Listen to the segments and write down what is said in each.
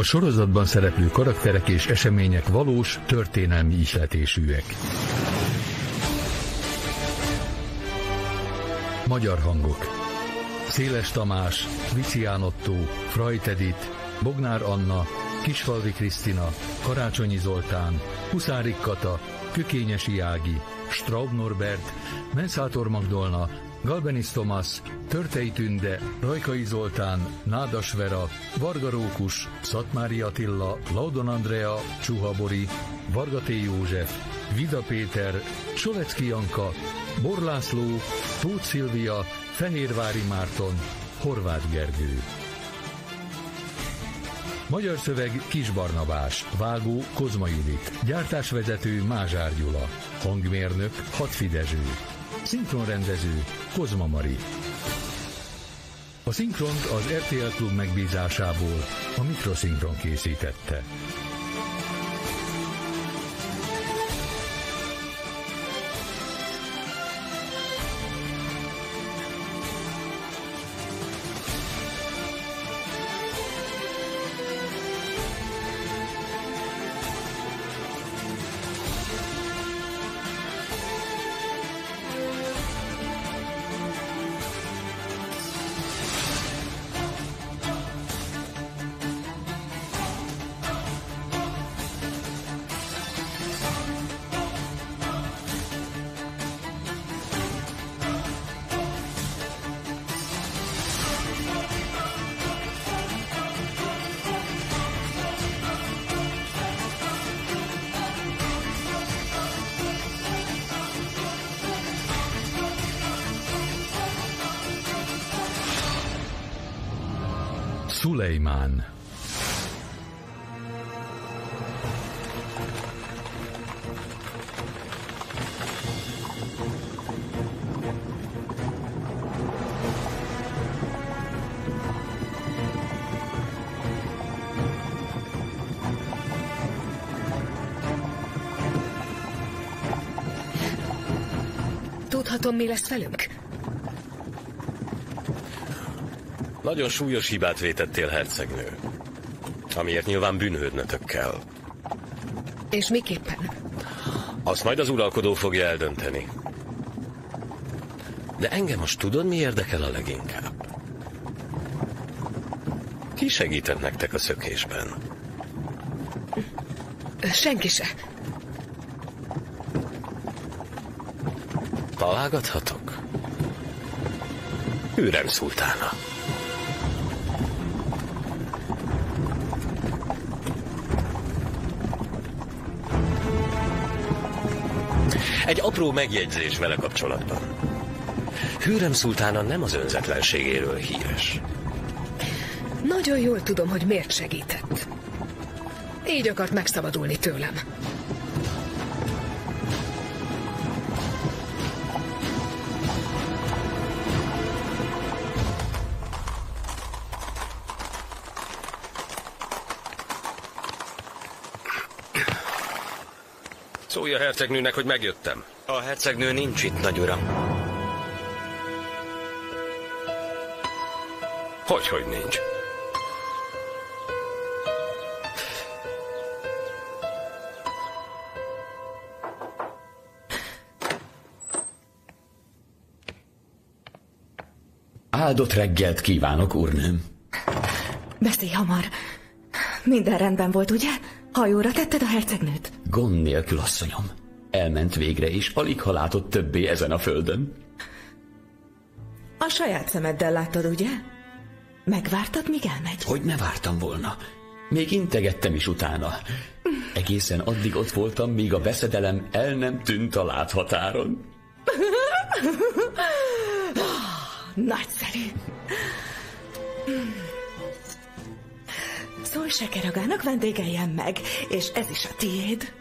A sorozatban szereplő karakterek és események valós, történelmi ihletésűek. Magyar hangok: Széles Tamás, Vicián Ottó, Frajt Edith, Bognár Anna, Kisfalvi Krisztina, Karácsonyi Zoltán, Huszárik Kata, Kökényesi Ági, Straub Norbert, Menszátor Magdolna, Galbenis Thomas, Törtei Tünde, Rajkai Zoltán, Nádas Vera, Varga Rókus, Szatmári Attila, Laudon Andrea, Csuha Bori, Varga T. József, Vida Péter, Solecki Janka, Bor László, Tóth Szilvia, Fehérvári Márton, Horváth Gergő. Magyar szöveg: Kis Barnabás, vágó: Kozma Judit, gyártásvezető: Mázsár Gyula, hangmérnök: Hadfi Dezső, szinkronrendező: Kozma Mari. A szinkront az RTL Klub megbízásából a Mikroszinkron készítette. Szulejmán. Tudhatom, mi lesz velünk? Nagyon súlyos hibát vétettél, hercegnő, amiért nyilván bűnhődnötök kell. És miképpen? Azt majd az uralkodó fogja eldönteni. De engem most tudod, mi érdekel a leginkább? Ki segített nektek a szökésben? Senki se. Találgathatok? Hürrem szultána. Egy apró megjegyzés vele kapcsolatban. Hürrem szultána nem az önzetlenségéről híres. Nagyon jól tudom, hogy miért segített. Így akart megszabadulni tőlem. Szólj a hercegnőnek, hogy megjöttem. A hercegnő nincs itt, nagyuram. Hogy nincs? Áldott reggelt kívánok, úrnőm. Beszélj hamar. Minden rendben volt, ugye? Hajóra tetted a hercegnőt? Gond nélkül, asszonyom. Elment végre, és alig ha látott többé ezen a földön. A saját szemeddel láttad, ugye? Megvártad, míg elmegy? Hogy ne vártam volna. Még integettem is utána. Egészen addig ott voltam, míg a veszedelem el nem tűnt a láthatáron. Nagyszerű. Szólj Sekeragának, vendégeljen meg, és ez is a tiéd.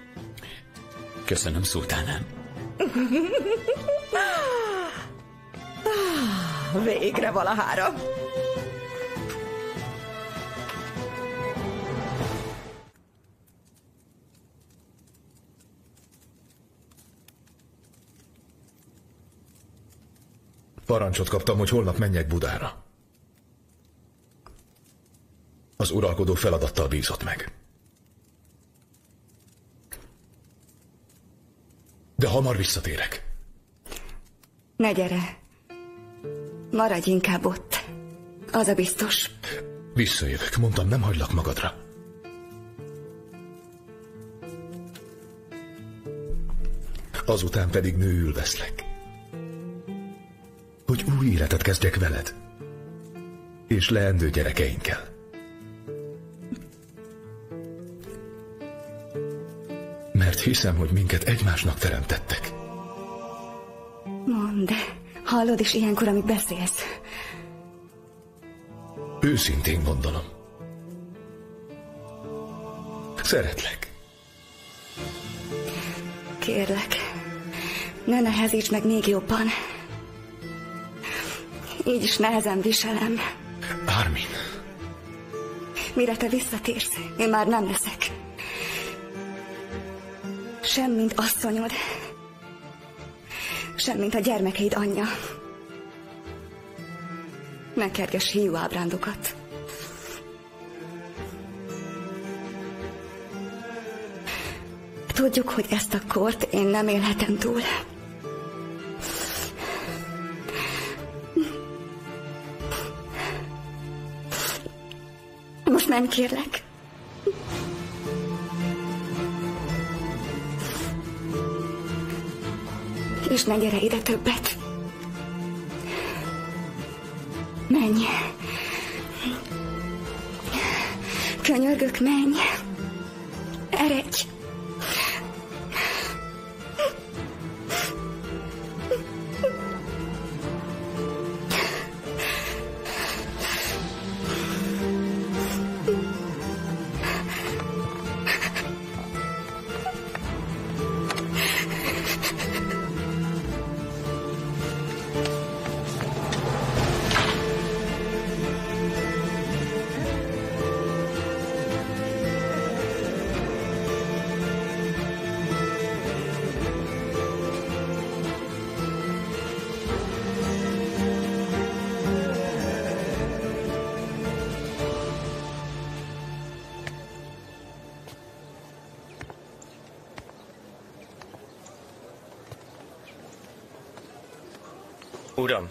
Köszönöm, szultánám. Végre valahára. Parancsot kaptam, hogy holnap menjek Budára. Az uralkodó feladattal bízott meg. De hamar visszatérek. Ne gyere. Maradj inkább ott. Az a biztos. Visszajövök, mondtam, nem hagylak magadra. Azután pedig nőül veszlek. Hogy új életet kezdjek veled. És leendő gyerekeinkkel. Mert hiszem, hogy minket egymásnak teremtettek. Mondd, hallod is ilyenkor, amit beszélsz? Őszintén gondolom. Szeretlek. Kérlek, ne nehezíts meg még jobban. Így is nehezen viselem. Armin. Mire te visszatérsz, én már nem leszek. Sem mint asszonyod, sem mint a gyermekeid anyja. Ne kerges hiú ábrándokat. Tudjuk, hogy ezt a kort én nem élhetem túl. Most nem kérlek. És ne gyere ide többet. Menj. Könyörgök, menj. Eredj. Uram!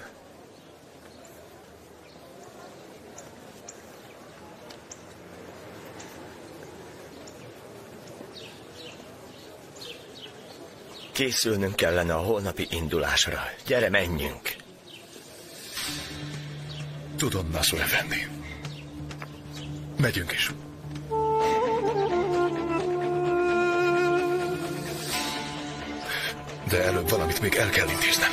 Készülnünk kellene a holnapi indulásra. Gyere, menjünk! Tudom, Nasur Efendi. Megyünk is. De előbb valamit még el kell intéznem.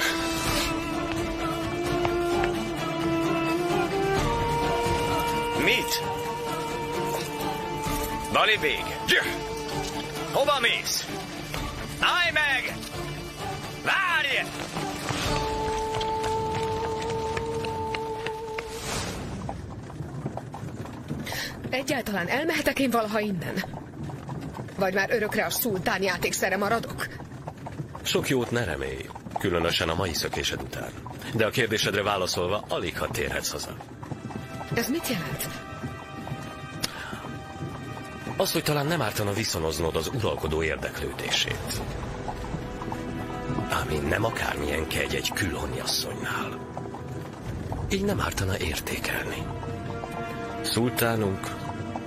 Mit? Balibég! Hova mész? Állj meg! Várj! Egyáltalán elmehetek én valaha innen? Vagy már örökre a szultán játékszere maradok? Sok jót ne remélj, különösen a mai szökésed után. De a kérdésedre válaszolva, alig ha térhetsz haza. Ez mit jelent? Az, hogy talán nem ártana viszonoznod az uralkodó érdeklődését. Ami nem akármilyen kegy egy külhoni asszonynál. Így nem ártana értékelni. Szultánunk,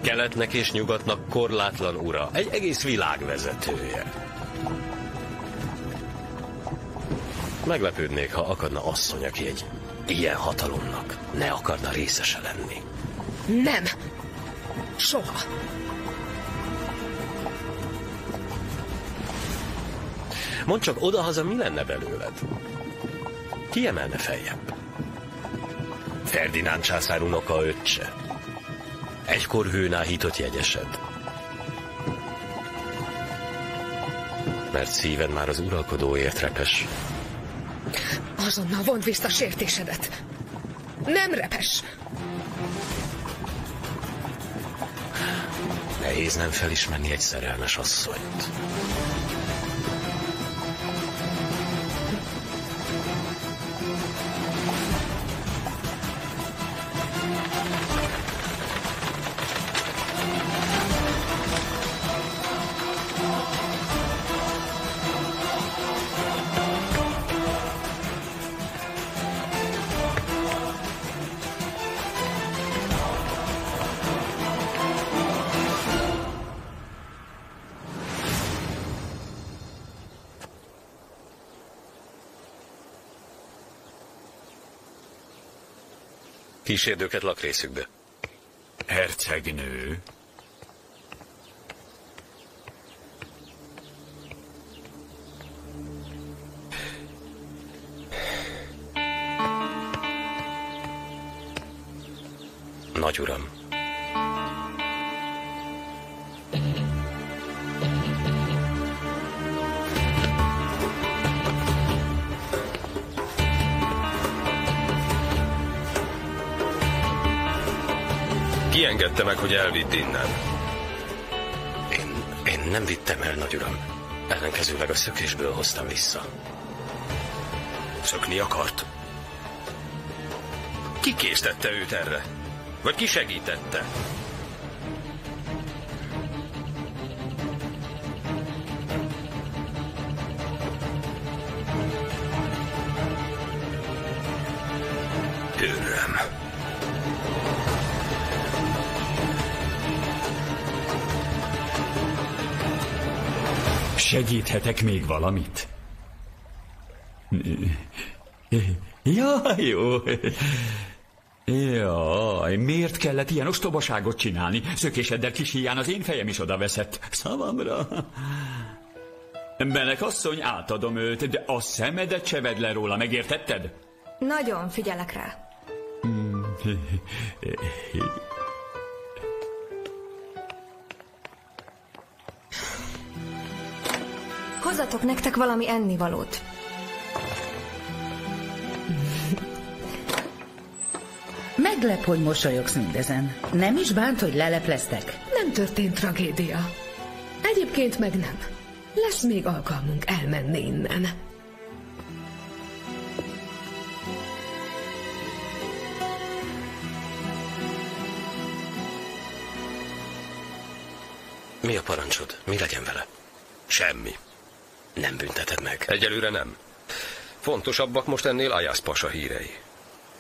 keletnek és nyugatnak korlátlan ura, egy egész világ vezetője. Meglepődnék, ha akadna asszony, aki egy ilyen hatalomnak ne akarna részese lenni. Nem! Soha! Mondd csak, odahaza mi lenne belőled? Ki emelne feljebb? Ferdinánd császár unoka öccse. Egykor hőnáhított jegyesed. Mert szíved már az uralkodóért repes. Azonnal vondd vissza sértésedet. Nem repes! Nehéz nem felismerni egy szerelmes asszonyt. Kísérd őket lakrészükbe. Hercegnő. Nagyuram. Ki engedte meg, hogy elvidd innen? Én nem vittem el, nagyuram. Ellenkezőleg a szökésből hoztam vissza. Szökni akart? Ki késztette őt erre? Vagy ki segítette? Hürrem. Segíthetek még valamit? Ja, jó. Jaj, miért kellett ilyen ostobaságot csinálni? Szökéseddel kis híján az én fejem is odaveszett. Szavamra. Menek asszony, átadom őt, de a szemedet se vedd le róla, megértetted? Nagyon figyelek rá. Hozzatok nektek valami ennivalót. Meglep, hogy mosolyogsz mindezen. Nem is bánt, hogy lelepleztek? Nem történt tragédia. Egyébként meg nem. Lesz még alkalmunk elmenni innen. Mi a parancsod? Mi legyen vele? Semmi. Nem bünteted meg. Egyelőre nem. Fontosabbak most ennél Ajász pasa hírei.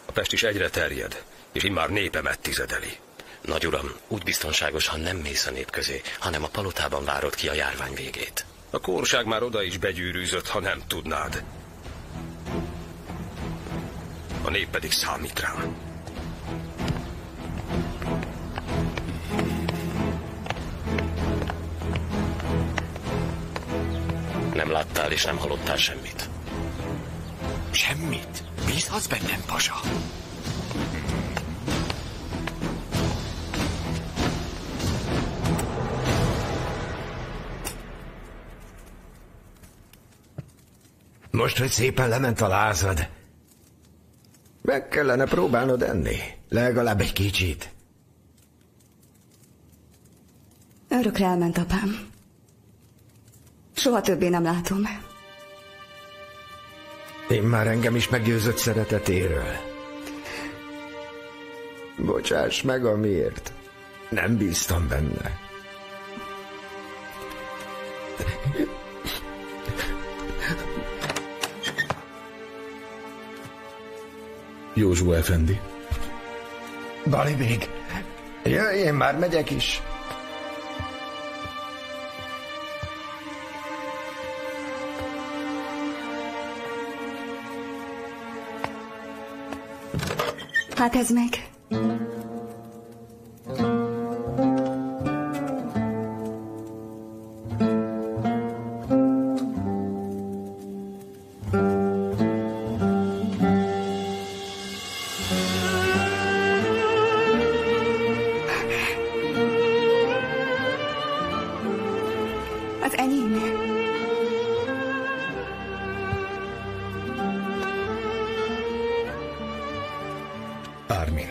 A Pest is egyre terjed, és immár népemet tizedeli. Nagyuram, úgy biztonságos, ha nem mész a nép közé, hanem a palotában várod ki a járvány végét. A kórság már oda is begyűrűzött, ha nem tudnád. A nép pedig számít rám. Nem láttál és nem hallottál semmit. Semmit? Bízhatsz bennem, pasa? Most, hogy szépen lement a lázad, meg kellene próbálnod enni. Legalább egy kicsit. Örökre elment apám. Soha többé nem látom. Én már engem is meggyőzött szeretetéről. Bocsáss meg, amiért nem bíztam benne. Józsua efendi. Balibég, jöjj, én már megyek is. Hát ez meg. Az enyém. Ármin,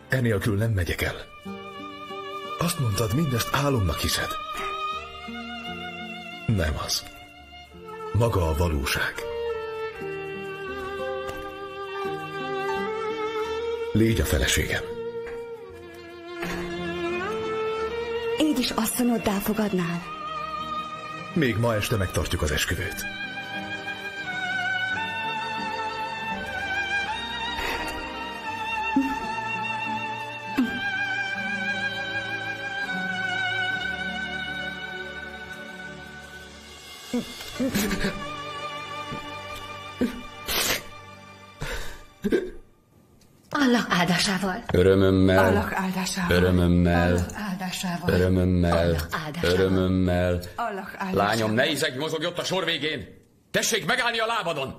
enélkül nem megyek el. Azt mondtad, mindezt álomnak hiszed. Nem az. Maga a valóság. Légy a feleségem. Így is asszonoddá fogadnál. Még ma este megtartjuk az esküvőt. Allah áldásával. Örömömmel. Allah áldásával. Örömömmel. Allah áldásával. Örömömmel. Allah áldásával. Örömömmel. Allah áldásával. Lányom, ne izegj, mozogj ott a sor végén! Tessék megállni a lábadon!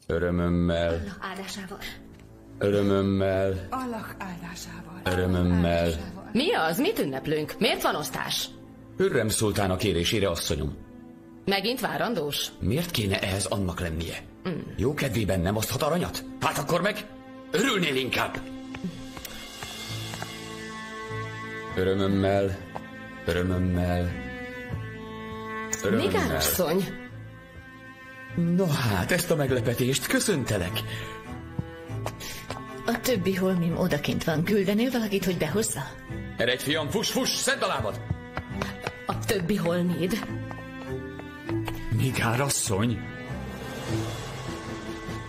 Örömömmel. Allah áldásával. Örömömmel. Allah áldásával. Örömömmel. Mi az? Mit ünneplünk? Miért van osztás? Hürrem szultán a kérésére, asszonyom. Megint várandós? Miért kéne ehhez annak lennie? Jó kedvében nem oszthat aranyat? Hát akkor meg örülnél inkább. Örömömmel. Örömömmel. Nigár asszony? No hát, ezt a meglepetést köszöntelek. A többi holmim odakint van. Küldenél valakit, hogy behozza? Eredj, fiam, fuss, fuss, szedd a lábad! A többi holmid? Nigár asszony?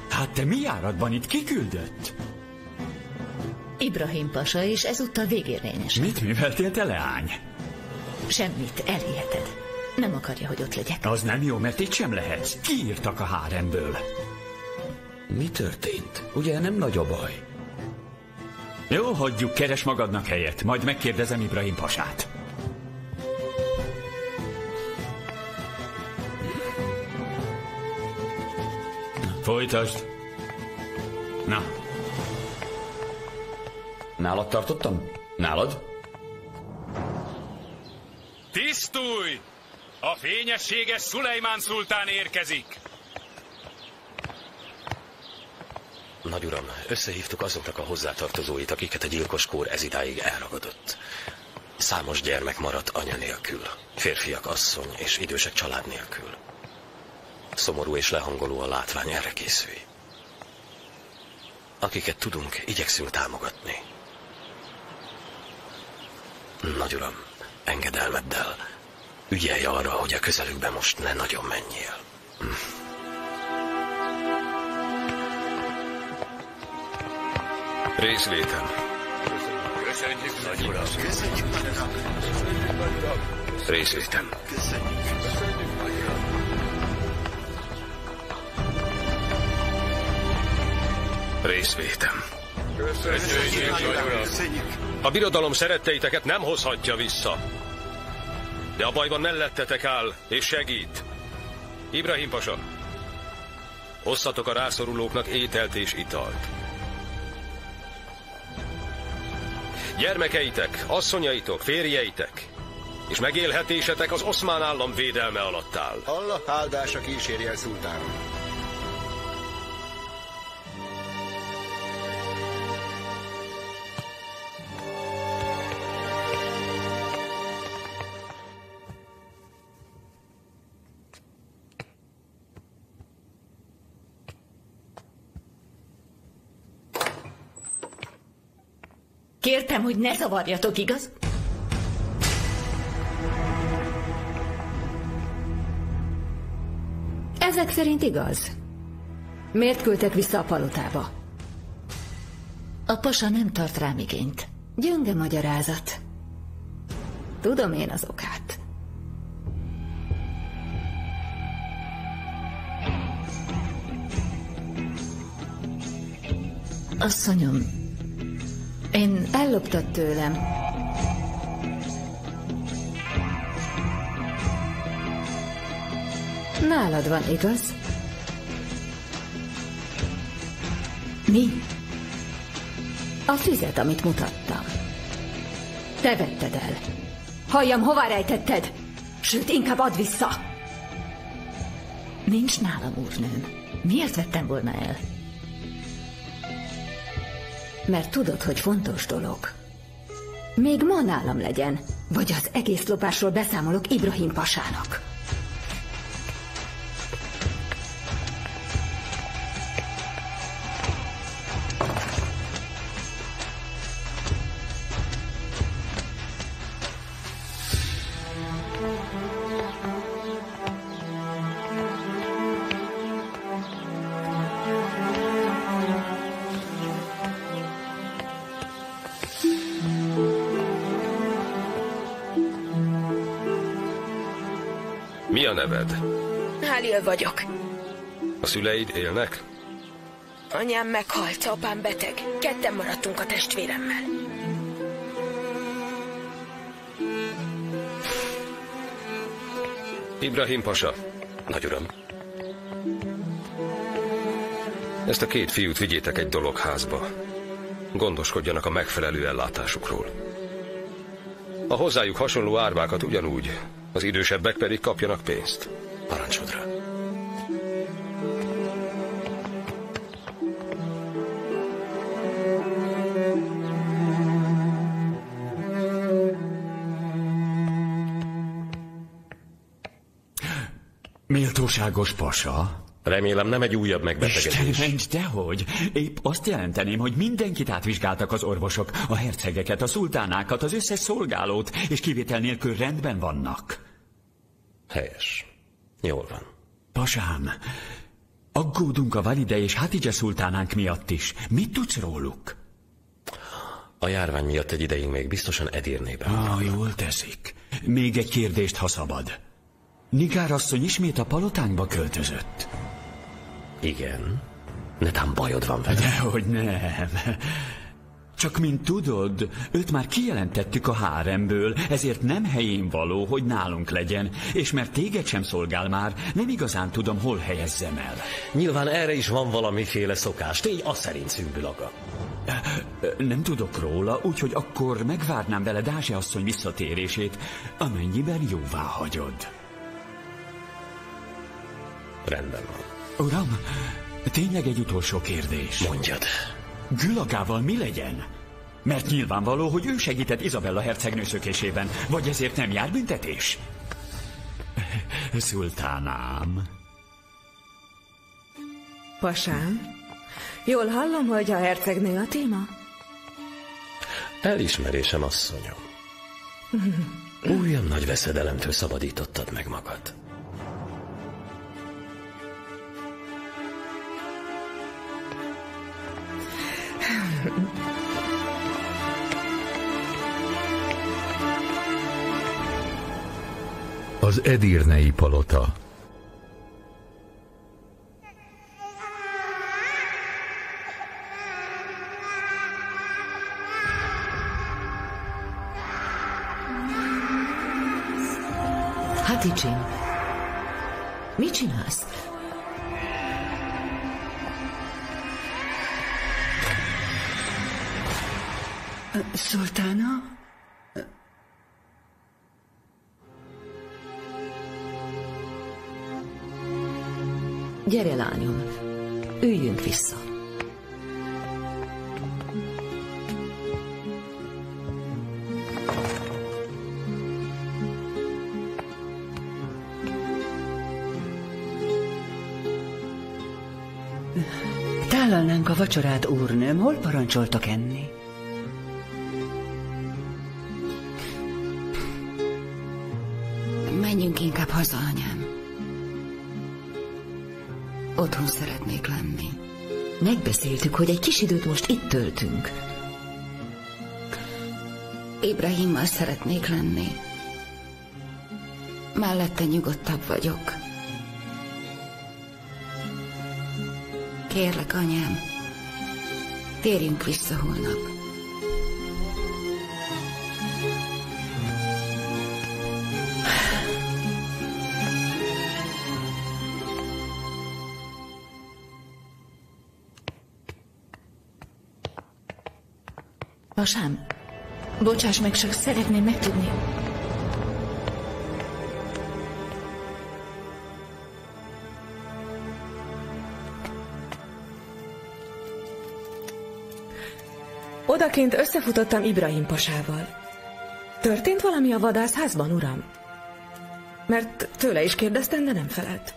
Hát te mi járatban itt kiküldött? Ibrahim pasa, és ezúttal végérvényes. Mit műveltél te, leány? Semmit, elhiheted. Nem akarja, hogy ott legyek. Az nem jó, mert itt sem lehetsz. Kiírtak a háremből. Mi történt? Ugye nem nagy a baj? Jó, hagyjuk, keres magadnak helyet. Majd megkérdezem Ibrahim pasát. Folytasd. Na. Nálad tartottam? Nálad? Tisztulj! A fényességes Szulejmán szultán érkezik! Nagyuram, összehívtuk azoknak a hozzátartozóit, akiket a gyilkos kór ezidáig elragadott. Számos gyermek maradt anya nélkül, férfiak, asszony és idősek család nélkül. Szomorú és lehangoló a látvány, erre készülj. Akiket tudunk, igyekszünk támogatni. Nagyuram, engedelmeddel ügyelj arra, hogy a közelükben most ne nagyon menjél. Részvétem. Köszönjük, nagy uram! Köszönjük, részvétem. Részvétem. Köszönjük, nagy uram! A birodalom szeretteiteket nem hozhatja vissza. De a bajban mellettetek áll és segít. Ibrahim pasa, hozzatok a rászorulóknak ételt és italt. Gyermekeitek, asszonyaitok, férjeitek és megélhetésetek az oszmán állam védelme alatt áll. Allah áldása kísérje el szultánom. Kértem, hogy ne zavarjatok, igaz? Ezek szerint igaz. Miért küldtek vissza a palotába? A pasa nem tart rám igényt. Gyönge magyarázat. Tudom én az okát. Asszonyom, én elloptad tőlem. Nálad van, igaz? Mi? A füzet, amit mutattam. Te vetted el. Halljam, hová rejtetted? Sőt, inkább add vissza. Nincs nálam, úrnőm. Miért vettem volna el? Mert tudod, hogy fontos dolog. Még ma nálam legyen, vagy az egész lopásról beszámolok Ibrahim pasának. Mi a neved? Hálil vagyok. A szüleid élnek? Anyám meghalt, apám beteg. Ketten maradtunk a testvéremmel. Ibrahim pasa. Nagy uram. Ezt a két fiút vigyétek egy dologházba. Gondoskodjanak a megfelelő ellátásukról. A hozzájuk hasonló árvákat ugyanúgy, az idősebbek pedig kapjanak pénzt. Parancsodra. Méltóságos pasa. Remélem nem egy újabb megbetegedés. Isten ments, dehogy. Épp azt jelenteném, hogy mindenkit átvizsgáltak az orvosok, a hercegeket, a szultánákat, az összes szolgálót, és kivétel nélkül rendben vannak. Helyes. Jól van. Pasám, aggódunk a Valide és Hatice szultánánk miatt is. Mit tudsz róluk? A járvány miatt egy ideig még biztosan Edirnében. Jól teszik. Még egy kérdést, ha szabad. Nigár asszony ismét a palotánkba költözött. Igen. Netán bajod van vele? Dehogy nem. Csak mint tudod, őt már kijelentettük a háremből, ezért nem helyén való, hogy nálunk legyen, és mert téged sem szolgál már, nem igazán tudom, hol helyezzem el. Nyilván erre is van valamiféle szokás, tény az szerint szümbülaga. Nem tudok róla, úgyhogy akkor megvárnám vele Dázse asszony visszatérését, amennyiben jóvá hagyod. Rendben van. Uram, tényleg egy utolsó kérdés. Mondjad. Gülagával mi legyen? Mert nyilvánvaló, hogy ő segített Izabella hercegnő szökésében, vagy ezért nem jár büntetés? Szultánám. Pasám, jól hallom, hogy a hercegnő a téma? Elismerésem, asszonyom. Újabb nagy veszedelemtől szabadítottad meg magad. Az edirnei palota. Hatice, mit csinálsz? Szultána? Gyere, lányom, üljünk vissza. Tálalnánk a vacsorát, úrnőm, hol parancsoltak enni? Menjünk inkább haza, anyám. Otthon szeretnék lenni. Megbeszéltük, hogy egy kis időt most itt töltünk. Ibrahimmal szeretnék lenni. Mellette nyugodtabb vagyok. Kérlek, anyám, térjünk vissza holnap. Pasám, bocsáss meg, csak szeretném megtudni. Odakint összefutottam Ibrahim pasával. Történt valami a vadászházban, uram? Mert tőle is kérdeztem, de nem felelt.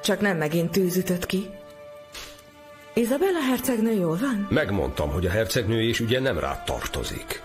Csak nem megint tűz ütött ki. Izabella hercegnő jól van? Megmondtam, hogy a hercegnő és ügye nem rád tartozik.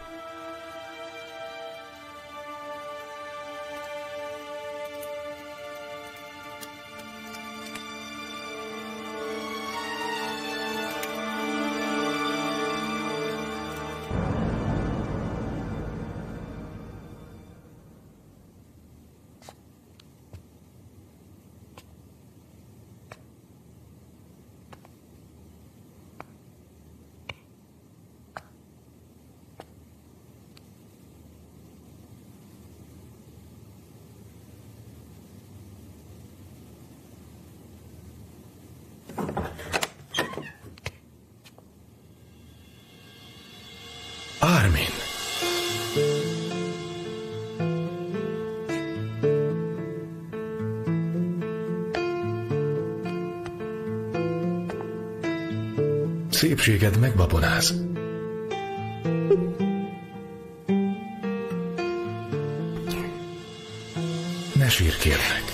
Armin. Szépséged megbabonáz. Ne sírj, kérlek.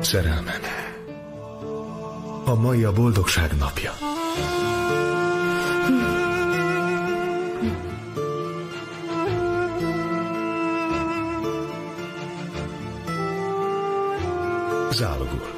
Szerelmem, a mai a boldogság napja. Zálogul.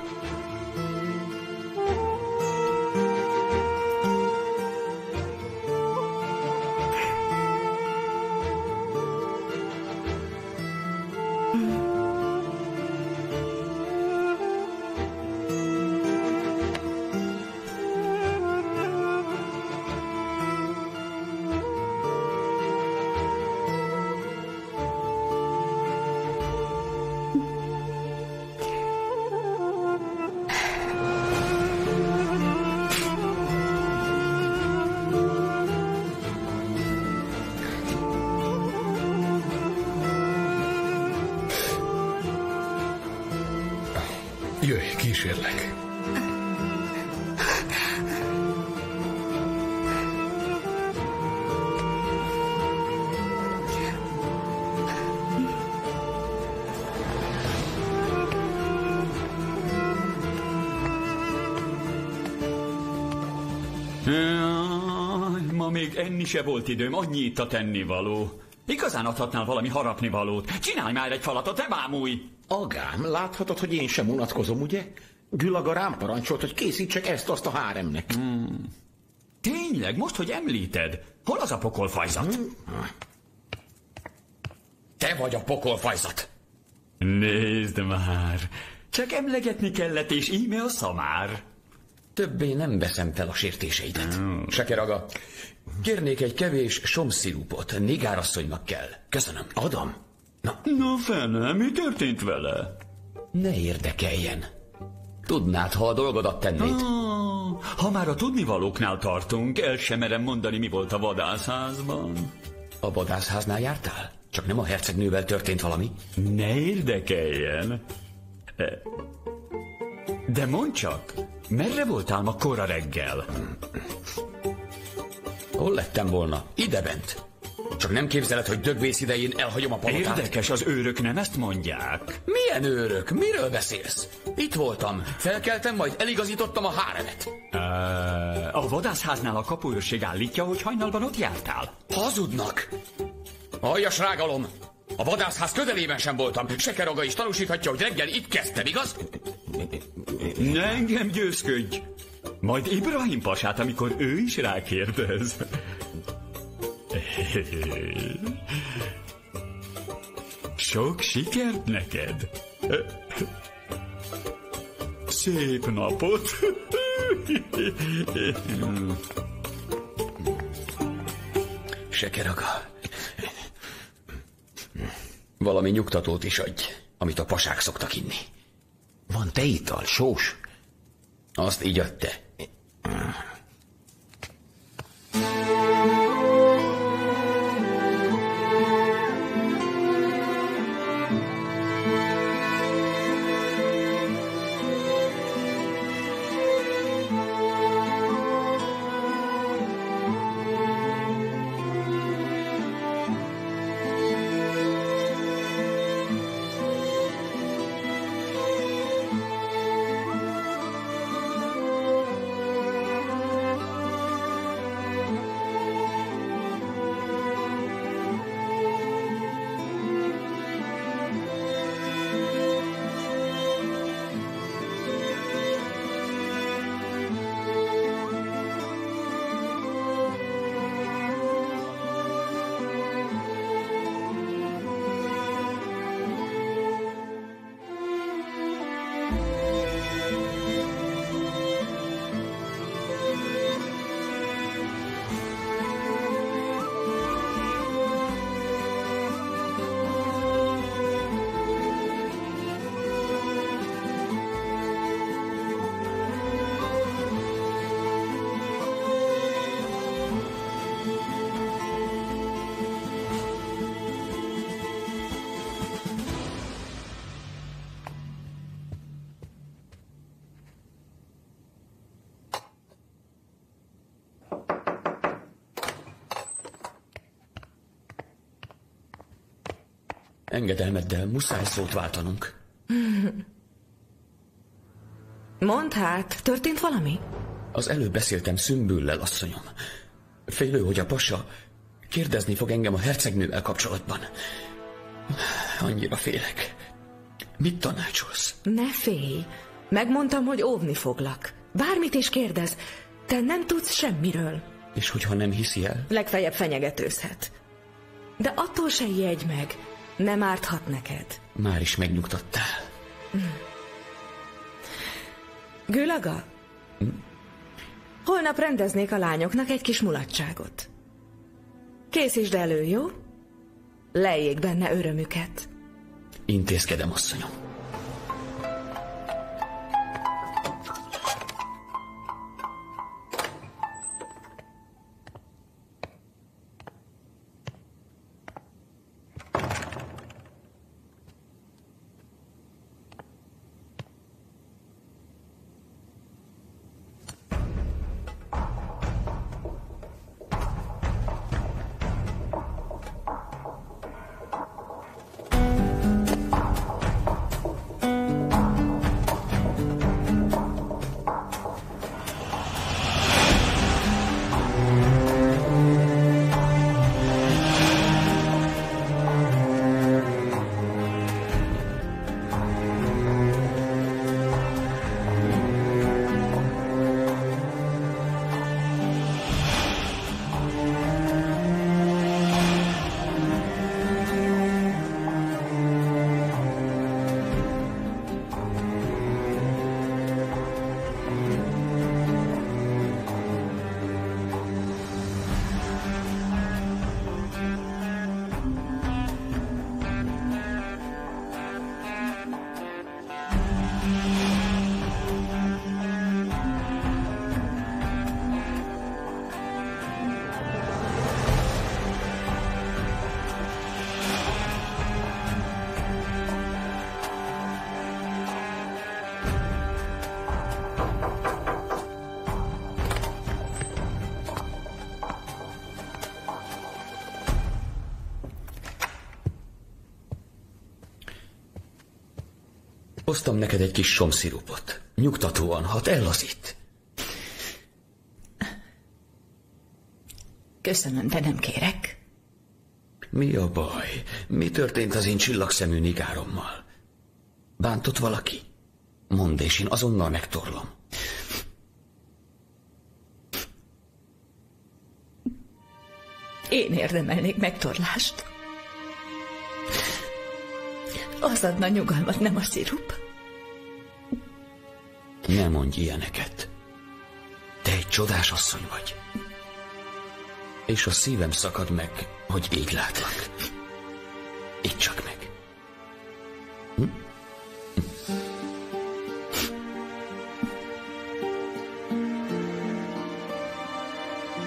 Jöjj, kísérlek. Ma még enni se volt időm, annyi itt a tennivaló. Igazán adhatnál valami harapnivalót. Csinálj már egy falatot, ne bámulj! Agám, láthatod, hogy én sem unatkozom, ugye? Gyulaga rám parancsolt, hogy készítsek ezt-azt a háremnek. Tényleg, most, hogy említed, hol az a pokolfajzat? Te vagy a pokolfajzat! Nézd már, csak emlegetni kellett, és íme a szamár. Többé nem veszem fel a sértéseidet. Sekeraga, kérnék egy kevés somszirupot, Nigárasszonynak kell. Köszönöm. Adom. Na fene, mi történt vele? Ne érdekeljen. Tudnád, ha a dolgodat tennéd. Ha már a tudnivalóknál tartunk, el sem merem mondani, mi volt a vadászházban. A vadászháznál jártál? Csak nem a hercegnővel történt valami? Ne érdekeljen. De mondd csak, merre voltál ma kora reggel? Hol lettem volna? Idebent. Csak nem képzeled, hogy dögvész idején elhagyom a palotát? Érdekes, az őrök nem ezt mondják. Milyen őrök? Miről beszélsz? Itt voltam. Felkeltem, majd eligazítottam a háremet. A vadászháznál a kapuőrség állítja, hogy hajnalban ott jártál. Hazudnak! Aljas rágalom! A vadászház közelében sem voltam. Sekeraga is tanúsíthatja, hogy reggel itt kezdtem, igaz? Ne engem győzködj! Majd Ibrahim pasát, amikor ő is rákérdez. Sok sikert neked! Szép napot! Sekeraga, valami nyugtatót is adj, amit a pasák szoktak inni. Van teital, sós? Azt így te. Engedelmeddel muszáj szót váltanunk. Mondd hát, történt valami? Az előbb beszéltem Szümbüllel, asszonyom. Félő, hogy a pasa kérdezni fog engem a hercegnővel kapcsolatban. Annyira félek. Mit tanácsolsz? Ne félj. Megmondtam, hogy óvni foglak. Bármit is kérdez, te nem tudsz semmiről. És hogyha nem hiszi el? Legfeljebb fenyegetőzhet. De attól se ijedj meg. Nem árthat neked. Már is megnyugtattál. Gülaga? Holnap rendeznék a lányoknak egy kis mulatságot. Készítsd elő, jó? Lejjék benne örömüket. Intézkedem, asszonyom. Hoztam neked egy kis somszirupot. Nyugtatóan hat, ellazít. Köszönöm, de nem kérek. Mi a baj? Mi történt az én csillagszemű nigárommal? Bántott valaki? Mondd, és én azonnal megtorlom. Én érdemelnék megtorlást. Az adna nyugalmat, nem a szirup. Ne mondj ilyeneket. Te egy csodás asszony vagy. És a szívem szakad meg, hogy így látlak. Így csak meg.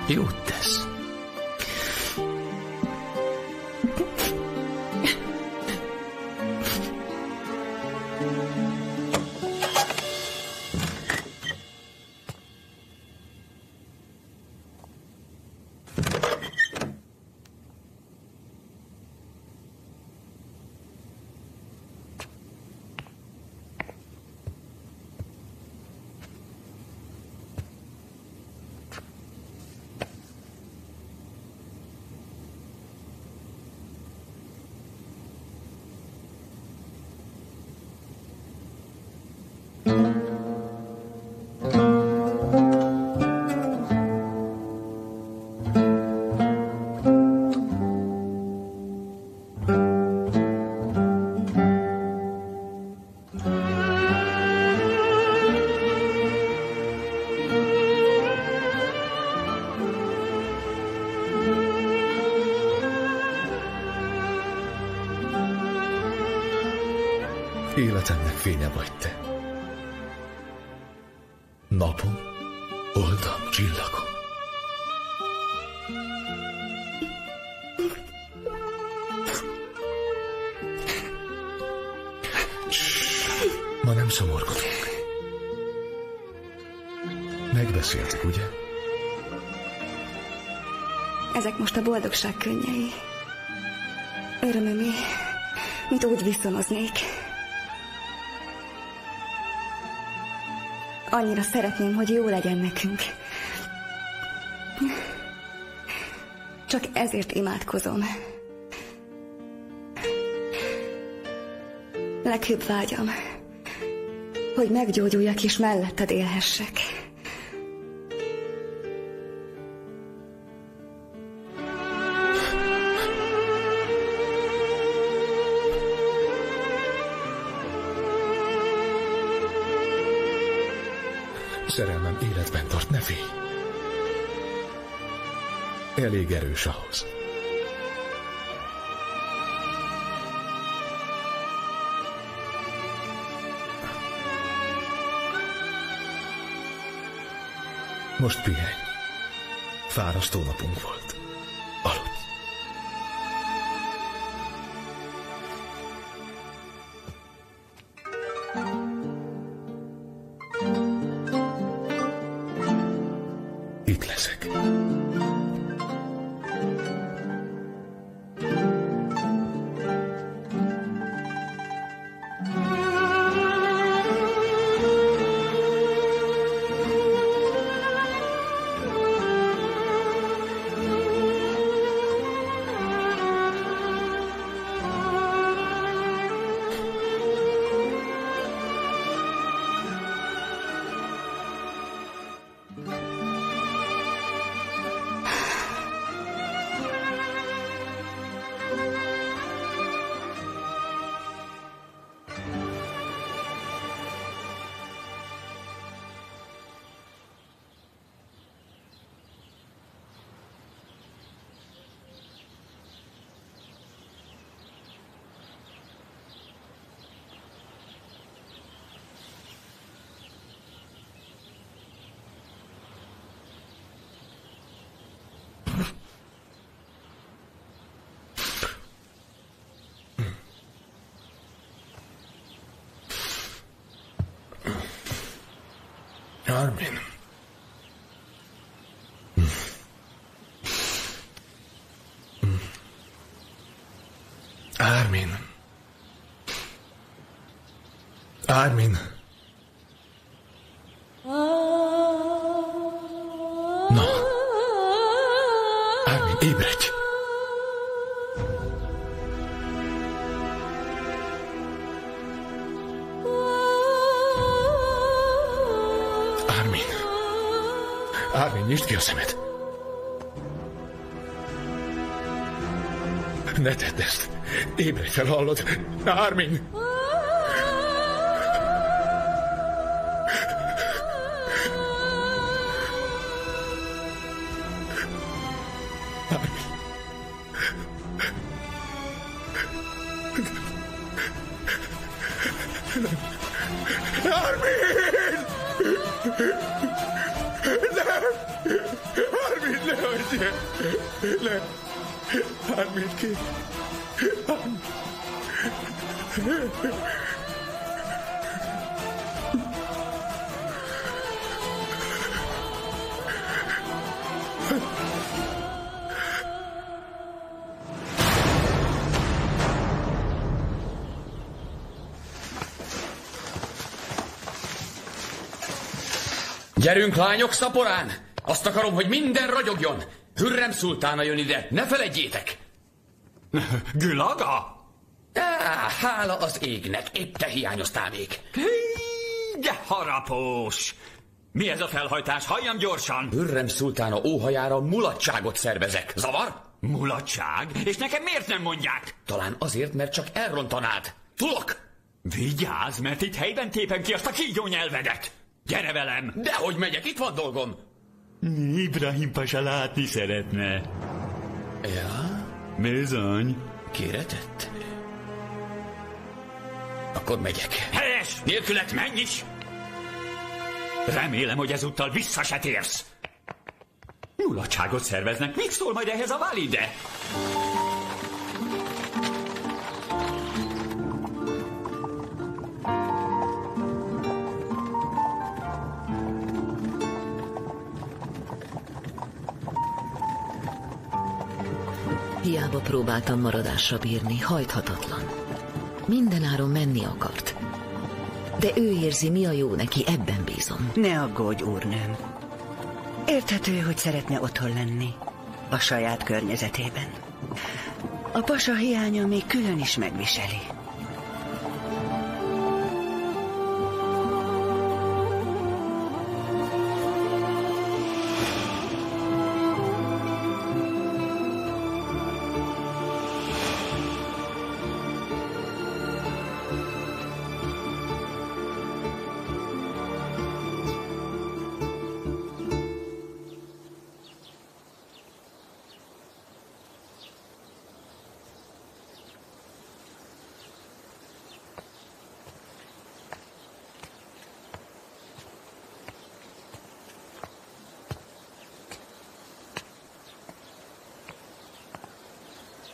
Jót tesz. Életemnek fénye vagy te. Napom, oldam, csillagom. Ma nem szomorkodunk. Megbeszéltük, ugye? Ezek most a boldogság könnyei. Örömömé, mit úgy viszonoznék. Annyira szeretném, hogy jó legyen nekünk. Csak ezért imádkozom. Leghőbb vágyam, hogy meggyógyuljak és melletted élhessek. Szerelmem életben tart, ne félj. Elég erős ahhoz. Most pihenj. Fárasztó napunk volt. Aludj. Itt leszek. Armin. Armin. Armin. Na. Armin, ébredj! Armin, nyisd ki a szemed! Ne tedd ezt! Ébredj fel, hallod? Armin! Armin, ki? Gyerünk, lányok, szaporán! Azt akarom, hogy minden ragyogjon! Hürrem szultána jön ide, ne feledjétek! Gülaga? Hála az égnek, épp te hiányoztál még. De harapós! Mi ez a felhajtás? Halljam gyorsan! Hürrem szultána óhajára mulatságot szervezek. Zavar? Mulatság? És nekem miért nem mondják? Talán azért, mert csak elrontanád. Tulok! Vigyázz, mert itt helyben tépem ki azt a kígyó nyelvedet! Gyere velem! Dehogy megyek, itt van dolgom! Ibrahim pasa látni szeretne. Ja? Bizony. Kéretett? Akkor megyek. Helyes! Nélkület menj is! Remélem, hogy ezúttal vissza se térsz. Mulatságot szerveznek. Mit szól majd ehhez a Valide? Hiába próbáltam maradásra bírni, hajthatatlan. Mindenáron menni akart. De ő érzi, mi a jó neki, ebben bízom. Ne aggódj, úrnőm. Érthető, hogy szeretne otthon lenni. A saját környezetében. A pasa hiánya még külön is megviseli.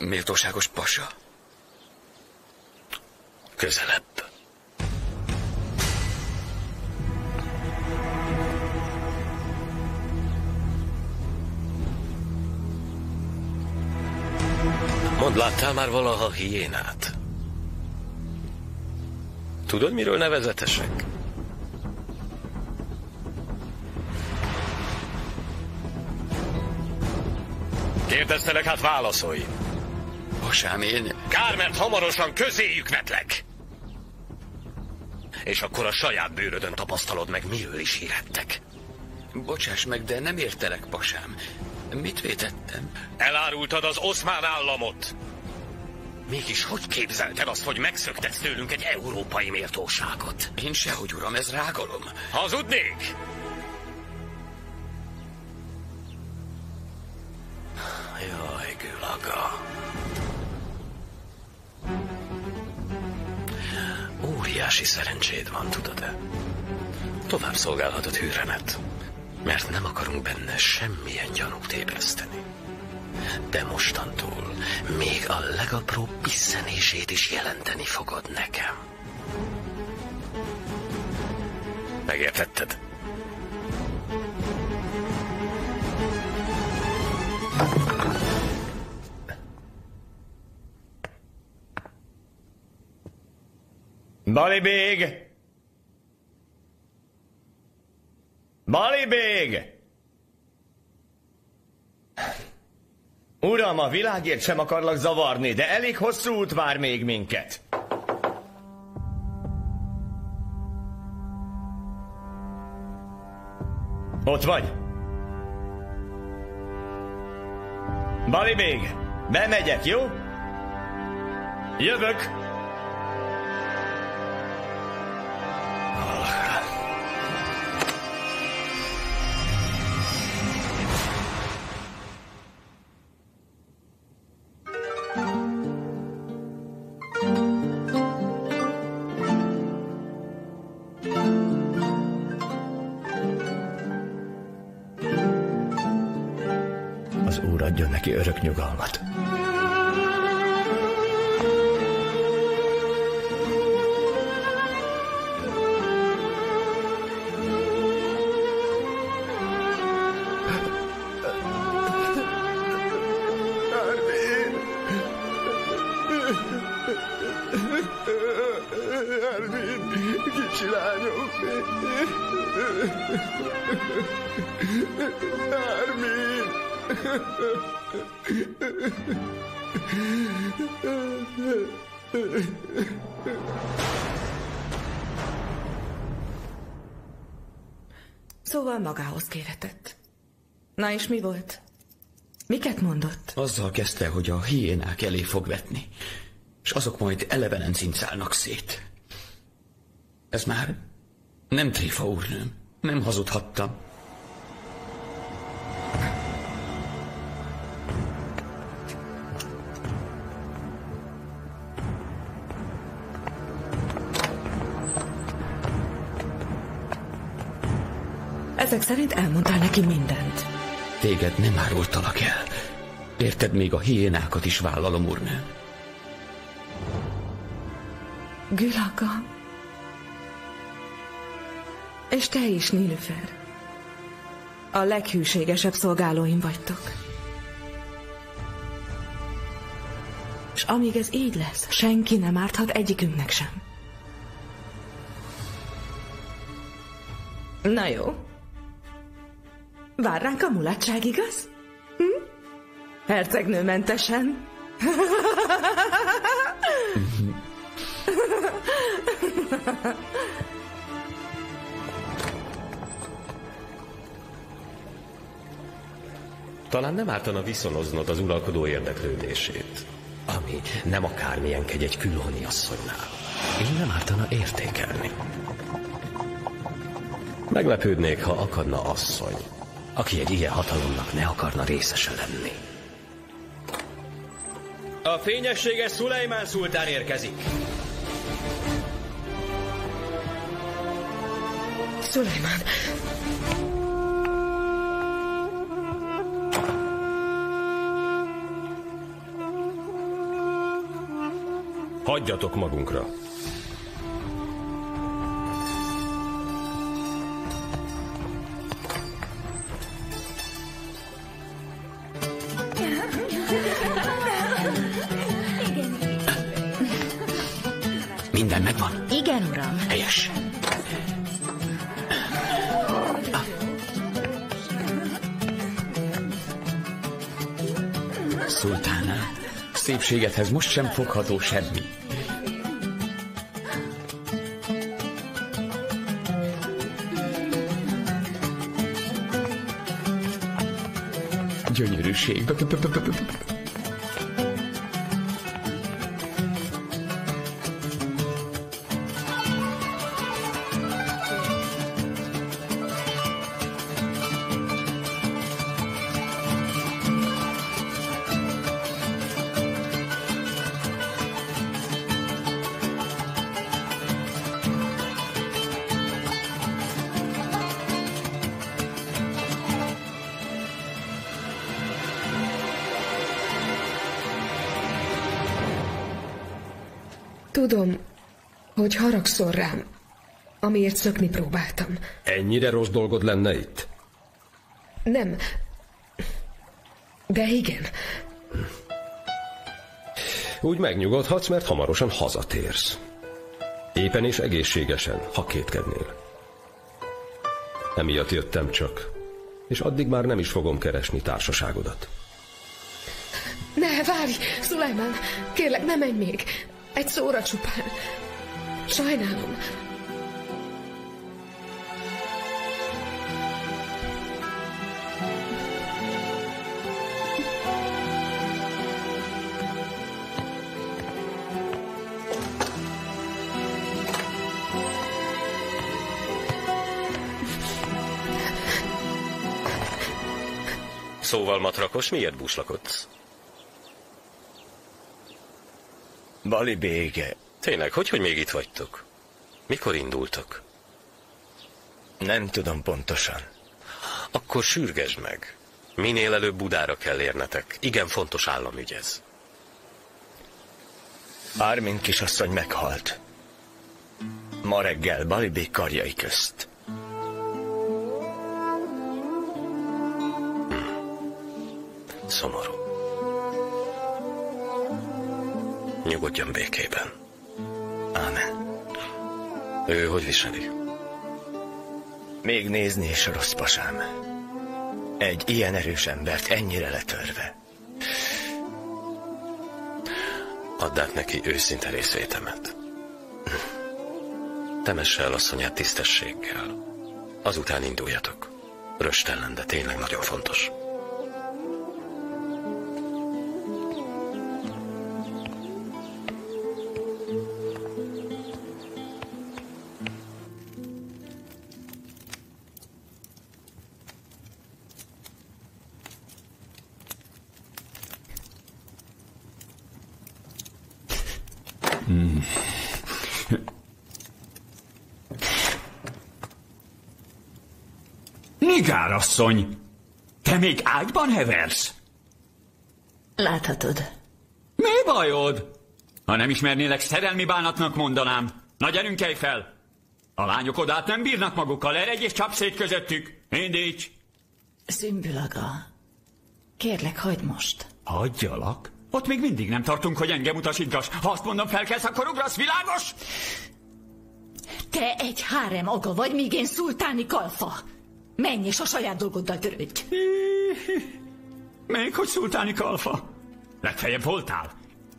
Méltóságos pasa. Közelebb. Mondd, láttál már valaha hiénát? Tudod, miről nevezetesek? Kérdeztelek, hát válaszolj. Pasám, én... Kár, mert hamarosan közéjük vetlek. És akkor a saját bőrödön tapasztalod meg, miről is hírettek. Bocsáss meg, de nem értelek, pasám. Mit vétettem? Elárultad az oszmán államot. Mégis hogy képzelted azt, hogy megszöktetsz tőlünk egy európai méltóságot? Én sehogy, uram, ez rágalom. Hazudnék? Jaj, Gülaga. Óriási szerencséd van, tudod-e? Tovább szolgálhatod Hürremet, mert nem akarunk benne semmilyen gyanút ébreszteni. De mostantól még a legapróbb pisszenését is jelenteni fogod nekem. Megértetted? Balibég! Balibég! Uram, a világért sem akarlak zavarni, de elég hosszú út vár még minket. Ott vagy? Balibég, bemegyek, jó? Jövök! Az Úr adjon neki örök nyugalmat. Ervin, kicsi lányom. Ervin. Szóval magához kérhetett. Na és mi volt? Miket mondott? Azzal kezdte, hogy a hiénák elé fog vetni, és azok majd elevenen cincálnak szét. Ez már nem tréfa, úrnőm. Nem hazudhattam. Ezek szerint elmondtál neki mindent. Téged nem árultalak el. Érted, még a hiénákat is vállalom, úrnőm. Gülaga. És te is, Nilüfer. A leghűségesebb szolgálóim vagytok. És amíg ez így lesz, senki nem árthat egyikünknek sem. Na jó. Vár ránk a mulatság, igaz? Hercegnőmentesen. Talán nem ártana viszonoznod az uralkodó érdeklődését, ami nem akármilyen egy külhoni asszonynál. Én nem ártana értékelni. Meglepődnék, ha akadna asszony, aki egy ilyen hatalomnak ne akarna részese lenni. A fényességes Szulejmán szultán érkezik. Szulejmán. Hagyjatok magunkra. Minden megvan? Igen, uram. Helyes. Szultána, szépségedhez most sem fogható semmi. Gyönyörűség. Tudom, hogy haragszol rám, amiért szökni próbáltam. Ennyire rossz dolgod lenne itt? Nem. De igen. Úgy megnyugodhatsz, mert hamarosan hazatérsz. Éppen és egészségesen, ha kétkednél. Emiatt jöttem csak, és addig már nem is fogom keresni társaságodat. Ne, várj, Szulejmán! Kérlek, ne menj még! Egy szóra csupán. Sajnálom. Szóval, matrakos, miért búslakodsz? Bali bége. Tényleg, hogy még itt vagytok? Mikor indultok? Nem tudom pontosan. Akkor sürgesd meg. Minél előbb Budára kell érnetek. Igen fontos államügy ez. Ármin kisasszony meghalt. Ma reggel Bali bég karjai közt. Szomorú. Nyugodjon békében. Ámen. Ő hogy viseli? Még nézni is rossz, pasám. Egy ilyen erős embert ennyire letörve. Add át neki őszinte részvétemet. Temesse el asszonyát tisztességgel. Azután induljatok. Röstellen, de tényleg nagyon fontos. Nigár asszony! Te még ágyban heversz? Láthatod. Mi bajod? Ha nem ismernélek, szerelmi bánatnak mondanám. Na gyerünk, kelj fel! A lányok odát nem bírnak magukkal, eredj és csap szét közöttük. Indíts! Szümbül aga, kérlek, hagyd most. Hagyjalak? Ott még mindig nem tartunk, hogy engem utasítgass. Ha azt mondom, felkelsz, akkor ugrasz, világos? Te egy hárem aga vagy, míg én szultáni kalfa. Menj és a saját dolgoddal törődj. Még hogy szultáni kalfa? Legfeljebb voltál.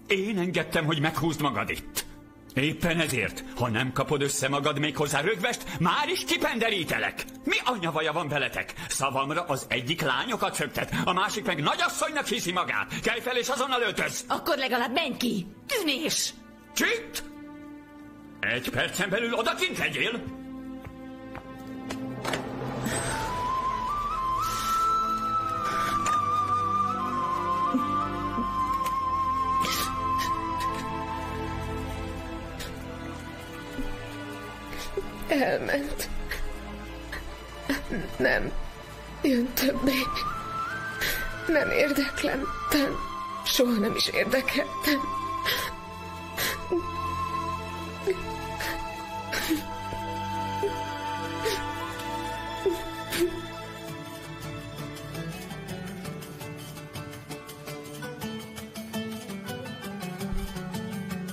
Én engedtem, hogy meghúzd magad itt. Éppen ezért, ha nem kapod össze magad méghozzá rögvest, már is kipenderítelek. Mi anyavaja van veletek? Szavamra az egyik lányokat szöktet, a másik meg nagyasszonynak hiszi magát. Kelj fel és azonnal öltöz! Akkor legalább menj ki! Tűnés! Csitt! 1 percen belül odakint legyél! Elment. Nem jön többé. Nem érdeklem. Soha nem is érdekeltem.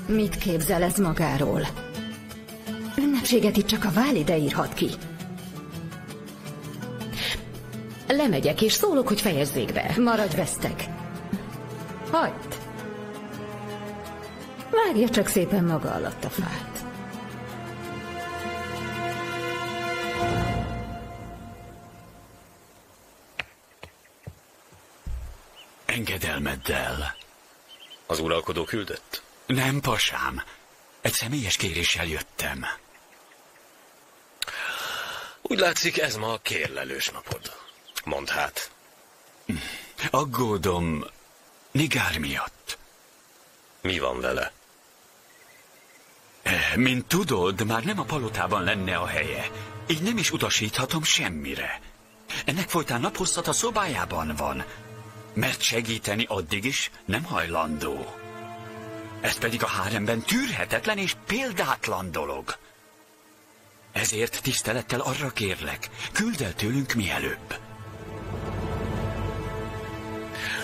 Mit képzel ez magáról? Ünnepséget itt csak a válide írhat ki. Lemegyek és szólok, hogy fejezzék be. Maradj vesztek. Hagyd. Vágja csak szépen maga alatt a fát. Engedelmeddel. Az uralkodó küldött? Nem, pasám. Egy személyes kéréssel jöttem. Úgy látszik, ez ma a kérlelős napod. Mondd hát. Aggódom Nigár miatt. Mi van vele? Mint tudod, már nem a palotában lenne a helye. Így nem is utasíthatom semmire. Ennek folytán naphosszat a szobájában van, mert segíteni addig is nem hajlandó. Ez pedig a háremben tűrhetetlen és példátlan dolog. Ezért tisztelettel arra kérlek, küldd el tőlünk mielőbb.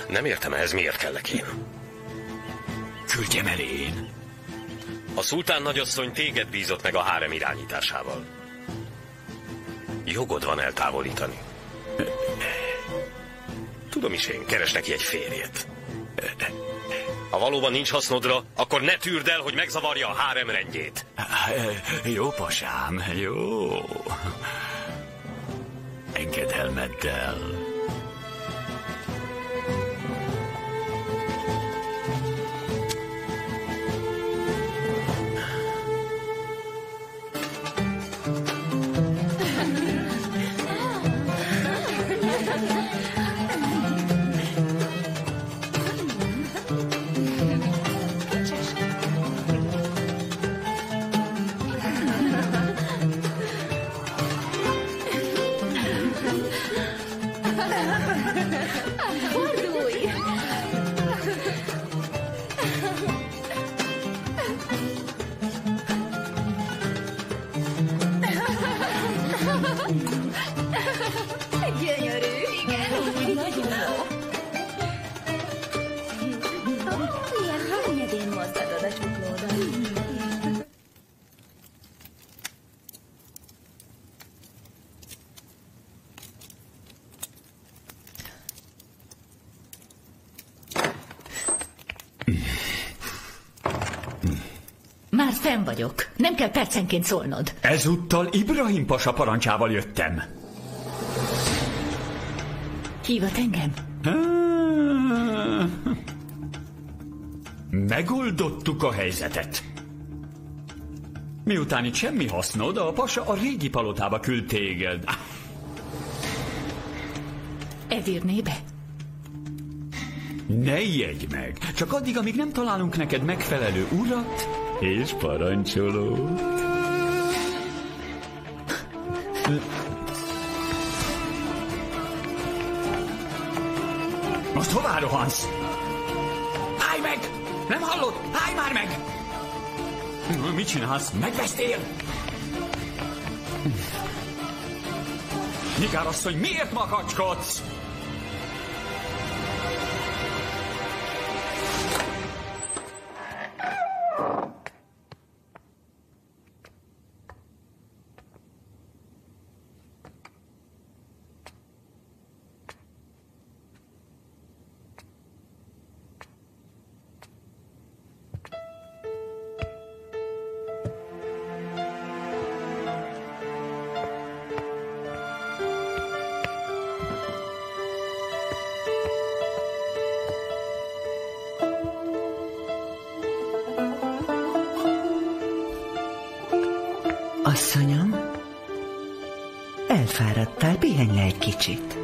Nem értem, ehhez miért kellek én? Küldjem el én. A szultán nagyasszony téged bízott meg a hárem irányításával. Jogod van eltávolítani. Tudom is én, keres neki egy férjet. Ha valóban nincs hasznodra, akkor ne tűrd el, hogy megzavarja a hárem rendjét. Jó, pasám, jó. Engedelmeddel. Már fenn vagyok. Nem kell percenként szólnod. Ezúttal Ibrahim pasa parancsával jöttem. Hívott engem? Megoldottuk a helyzetet. Miután itt semmi hasznod, a pasa a régi palotába küld téged. Edirnébe? Ne ijedj meg! Csak addig, amíg nem találunk neked megfelelő urat és parancsolót. Most hová rohansz? Állj meg! Nem hallod? Állj már meg! Mit csinálsz? Megvesztél? Nigár asszony, miért makacskodsz? Asszonyom, elfáradtál, pihenj le egy kicsit.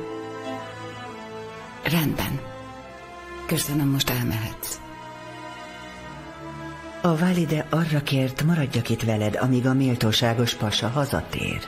Rendben. Köszönöm, most elmehetsz. A Valide arra kért, maradjak itt veled, amíg a méltóságos pasa hazatér.